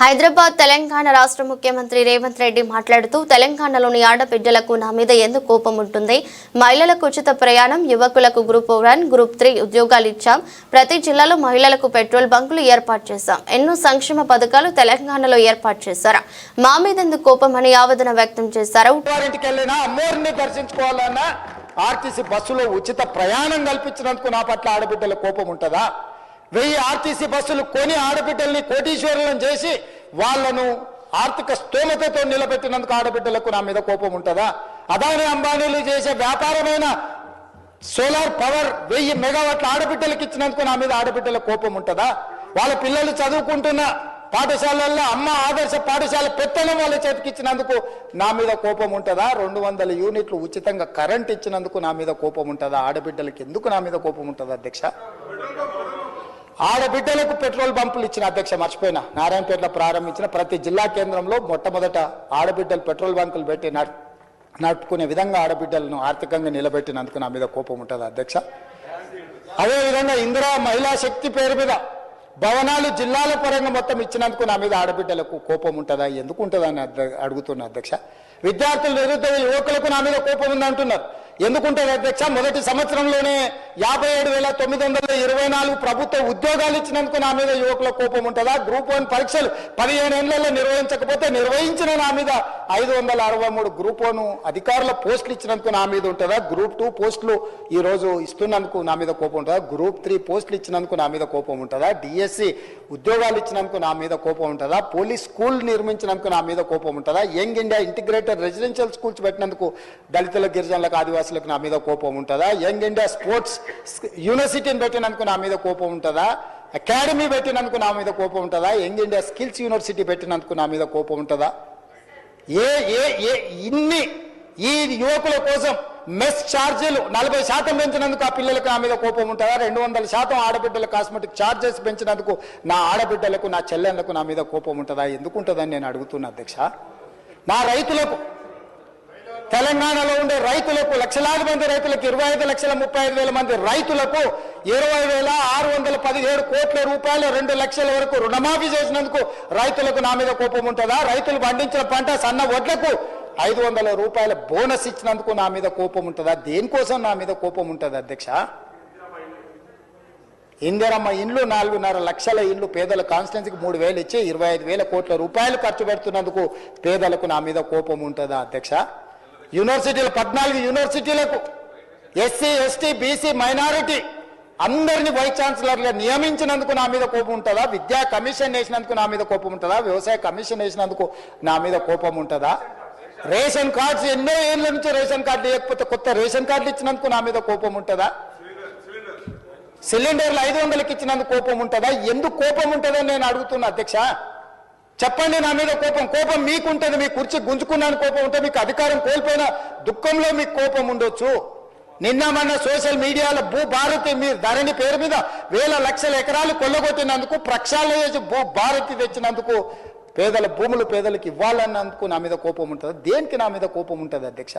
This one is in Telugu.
హైదరాబాద్ తెలంగాణ రాష్ట్ర ముఖ్యమంత్రి రేవంత్ రెడ్డి మాట్లాడుతూ తెలంగాణలోని ఆడబిడ్డలకు నా మీద ఎందుకు కోపం ఉంటుంది, మహిళలకు ఉచిత ప్రయాణం, యువకులకు గ్రూప్ 1, గ్రూప్ 3 ఉద్యోగాలు ఇచ్చాం, ప్రతి జిల్లాలో మహిళలకు పెట్రోల్ బంకులు ఏర్పాటు చేశాం, ఎన్నో సంక్షేమ పథకాలు తెలంగాణలో ఏర్పాటు చేశారు, మా మీద ఎందుకు కోపం అని ఆవేదన వ్యక్తం చేశారు. ఆర్టీసీ బస్సులో ఉచిత ప్రయాణం కల్పించినందుకు నా పట్ల ఆడబిడ్డల కోపం ఉంటుందా? 1000 ఆర్టీసీ బస్సులు కొని ఆడబిడ్డల్ని కోటీశ్వరులను చేసి వాళ్లను ఆర్థిక స్తోమతతో నిలబెట్టినందుకు ఆడబిడ్డలకు నా మీద కోపం ఉంటుందా? అదాని అంబానీలు చేసే వ్యాపారమైన సోలార్ పవర్ 1000 మెగావాట్ల ఆడబిడ్డలకు ఇచ్చినందుకు నా మీద ఆడబిడ్డల కోపం ఉంటుందా? వాళ్ళ పిల్లలు చదువుకుంటున్న పాఠశాలల్లో అమ్మ ఆదర్శ పాఠశాల పెత్తనం వాళ్ళ చేతికిచ్చినందుకు నా మీద కోపం ఉంటుందా? 200 యూనిట్లు ఉచితంగా కరెంట్ ఇచ్చినందుకు నా మీద కోపం ఉంటుందా? ఆడబిడ్డలకు ఎందుకు నా మీద కోపం ఉంటుందా అధ్యక్ష? ఆడబిడ్డలకు పెట్రోల్ బంపులు ఇచ్చిన అధ్యక్ష మర్చిపోయినా, నారాయణపేటలో ప్రారంభించిన ప్రతి జిల్లా కేంద్రంలో మొట్టమొదట ఆడబిడ్డలు పెట్రోల్ బంకులు పెట్టి నడుపుకునే విధంగా ఆడబిడ్డలను ఆర్థికంగా నిలబెట్టినందుకు నా మీద కోపం ఉంటుందా అధ్యక్ష? అదేవిధంగా ఇందిరా మహిళా శక్తి పేరు మీద భవనాలు జిల్లాల పరంగా మొత్తం ఇచ్చినందుకు నా మీద ఆడబిడ్డలకు కోపం ఉంటుందా? ఎందుకు ఉంటుందని అడుగుతున్నా అధ్యక్ష. విద్యార్థులు, నిరుద్యోగ యువకులకు నా మీద కోపం ఉందంటున్నారు. ఎందుకుంటుంది అధ్యక్ష? మొదటి సంవత్సరంలోనే 57,924 ప్రభుత్వ ఉద్యోగాలు ఇచ్చినందుకు నా మీద యువకుల కోపం ఉంటుందా? గ్రూప్ 1 పరీక్షలు 15 ఏళ్లలో నిర్వహించకపోతే నిర్వహించిన నా మీద 563 గ్రూప్ 1 అధికారుల పోస్టులు ఇచ్చినందుకు నా మీద ఉంటుందా? గ్రూప్ 2 పోస్టులు ఈ రోజు ఇస్తున్నందుకు నా మీద కోపం ఉంటుందా? గ్రూప్ 3 పోస్టులు ఇచ్చినందుకు నా మీద కోపం ఉంటుందా? డిఎస్సి ఉద్యోగాలు ఇచ్చినందుకు నా మీద కోపం ఉంటుందా? పోలీస్ స్కూల్ నిర్మించినందుకు నా మీద కోపం ఉంటుందా? Young India integrated residential schools పెట్టినందుకు దళితుల, గిరిజనులకు, ఆదివాసులకు నా మీద కోపం ఉంటుందా? యంగ్ ఇండియా స్పోర్ట్స్ యూనివర్సిటీని పెట్టినందుకు నా మీద కోపం ఉంటుందా? అకాడమీ పెట్టినందుకు నా మీద కోపం ఉంటుందా? యంగ్ ఇండియా స్కిల్స్ యూనివర్సిటీ పెట్టినందుకు నా మీద కోపం ఉంటుందా? ఇన్ని ఈ యువకుల కోసం మెస్ ఛార్జీలు 40% పెంచినందుకు ఆ పిల్లలకు నా మీద కోపం ఉంటుందా? 200% ఆడబిడ్డల కాస్మెటిక్ ఛార్జెస్ పెంచినందుకు నా ఆడబిడ్డలకు, నా చెల్లెళ్లకు నా మీద కోపం ఉంటుందా? ఎందుకు ఉంటుందని నేను అడుగుతున్నా అధ్యక్ష. నా రైతులకు, తెలంగాణలో ఉండే రైతులకు, లక్షలాది మంది రైతులకు, 25,35,000 మంది రైతులకు 20,617 కోట్ల రూపాయలు 2 లక్షల వరకు రుణమాఫీ చేసినందుకు రైతులకు నా మీద కోపం ఉంటుందా? రైతులు పండించిన పంట సన్న వడ్లకు 500 రూపాయల బోనస్ ఇచ్చినందుకు నా మీద కోపం ఉంటుందా? దేనికోసం నా మీద కోపం ఉంటుంది అధ్యక్ష? ఇందిరమ్మ ఇండ్లు 4.5 లక్షల ఇండ్లు పేదల కాన్స్టిట్యున్సీకి 3,000 ఇచ్చి 25,000 కోట్ల రూపాయలు ఖర్చు పెడుతున్నందుకు పేదలకు నా మీద కోపం ఉంటుందా అధ్యక్ష? యూనివర్సిటీలు 14 యూనివర్సిటీలకు ఎస్సీ, ఎస్టీ, బీసీ, మైనారిటీ అందరినీ వైస్ ఛాన్సలర్గా నియమించినందుకు నా మీద కోపం ఉంటుందా? విద్యా కమిషన్ వేసినందుకు నా మీద కోపం ఉంటుందా? వ్యవసాయ కమిషన్ వేసినందుకు నా మీద కోపం ఉంటుందా? రేషన్ కార్డ్స్ ఎన్నో ఏళ్ళ నుంచి రేషన్ కార్డు లేకపోతే కొత్త రేషన్ కార్డులు ఇచ్చినందుకు నా మీద కోపం ఉంటుందా? సిలిండర్లు 500కి ఇచ్చినందుకు కోపం ఉంటుందా? ఎందుకు కోపం ఉంటుందని నేను అడుగుతున్నా అధ్యక్ష. చెప్పండి. నా మీద కోపం మీకుంటుంది. మీ కుర్చీ గుంజుకున్నాను కోపం ఉంటే, మీకు అధికారం కోల్పోయిన దుఃఖంలో మీకు కోపం ఉండొచ్చు. నిన్న మొన్న సోషల్ మీడియాలో భూభారతి మీరు ధరణి పేరు మీద వేల లక్షల ఎకరాలు కొల్లగొట్టినందుకు, ప్రక్షాళన చేసి భూభారతి తెచ్చినందుకు, పేదల భూములు పేదలకు ఇవ్వాలన్నందుకు నా మీద కోపం ఉంటుంది. దేనికి నా మీద కోపం ఉంటుంది అధ్యక్ష?